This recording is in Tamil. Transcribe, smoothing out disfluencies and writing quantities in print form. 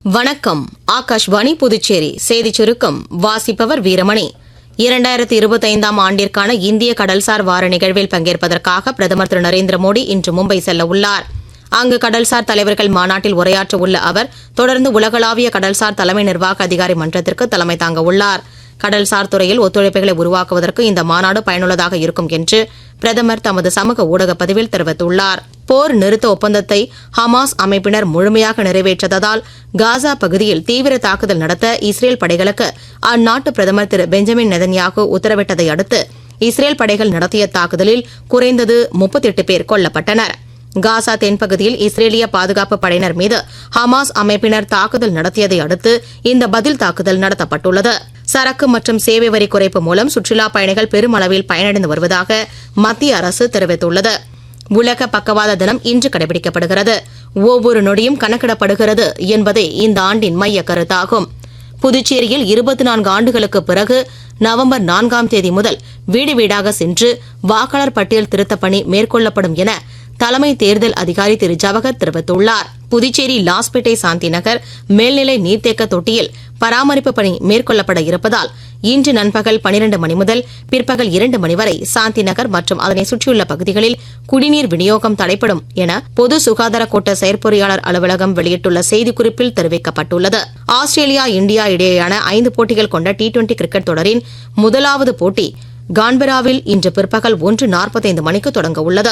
வணக்கம். ஆகாஷ்வாணி புதுச்சேரி செய்திச் சுருக்கம் வாசிப்பவர் வீரமணி. 2025ஆம் ஆண்டிற்கான இந்திய கடல்சார் வார நிகழ்வில் பங்கேற்பதற்காக பிரதமர் திரு நரேந்திர மோடி இன்று மும்பை செல்ல உள்ளார். அங்கு கடல்சார் தலைவர்கள் மாநாட்டில் உரையாற்ற உள்ள அவர் தொடர்ந்து உலகளாவிய கடல்சார் தலைமை நிர்வாக அதிகாரி மன்றத்திற்கு தலைமை தாங்க உள்ளார். கடல்சார் துறையில் ஒத்துழைப்புகளை உருவாக்குவதற்கு இந்த மாநாடு பயனுள்ளதாக இருக்கும் என்று பிரதமர் தமது சமூக ஊடக பதிவில் தெரிவித்துள்ளார். போர் நிறுத்த ஒப்பந்தத்தை ஹமாஸ் அமைப்பினர் முழுமையாக நிறைவேற்றாததால் காசா பகுதியில் தீவிர தாக்குதல் நடத்த இஸ்ரேல் படைகளுக்கு அந்நாட்டு பிரதமர் திரு பெஞ்சமின் நெதன்யாகு உத்தரவிட்டதை அடுத்து இஸ்ரேல் படைகள் நடத்திய தாக்குதலில் குறைந்தது 38 பேர் கொல்லப்பட்டனர். காசா தென்பகுதியில் இஸ்ரேலிய பாதுகாப்பு படையினர் மீது ஹமாஸ் அமைப்பினர் தாக்குதல் நடத்தியதை அடுத்து இந்த பதில் தாக்குதல் நடத்தப்பட்டுள்ளது. சரக்கு மற்றும் சேவை வரி குறைப்பு மூலம் சுற்றுலா பயணிகள் பெருமளவில் பயனடைந்து வருவதாக மத்திய அரசு தெரிவித்துள்ளது. உலக பக்கவாத தினம் இன்று கடைபிடிக்கப்படுகிறது. ஒவ்வொரு நொடியும் கணக்கிடப்படுகிறது என்பதே இந்த ஆண்டின் மைய கருத்தாகும். புதுச்சேரியில் 24 ஆண்டுகளுக்கு பிறகு நவம்பர் 4ஆம் தேதி முதல் வீடு வீடாக சென்று வாக்காளர் பட்டியல் திருத்தப் பணி மேற்கொள்ளப்படும் என தலைமை தேர்தல் அதிகாரி திரு ஜவஹர் தெரிவித்துள்ளார். புதுச்சேரி லாஸ்பேட்டை சாந்தி நகர் மேல்நிலை நீர்த்தேக்க தொட்டியில் பராமரிப்பு பணி மேற்கொள்ளப்பட இருப்பதால் இன்று நண்பகல் 12 மணி முதல் பிற்பகல் 2 மணி வரை சாந்தி நகர் மற்றும் அதனை சுற்றியுள்ள பகுதிகளில் குடிநீர் விநியோகம் தடைப்படும் என பொது சுகாதார கோட்ட செயற்பொறியாளர் அலுவலகம் வெளியிட்டுள்ள செய்திக்குறிப்பில் தெரிவிக்கப்பட்டுள்ளது. ஆஸ்திரேலியா இந்தியா இடையேயான 5 போட்டிகள் கொண்ட T20 கிரிக்கெட் தொடரின் முதலாவது போட்டி கான்பெராவில் இன்று பிற்பகல் 1:45 மணிக்கு தொடங்க உள்ளது.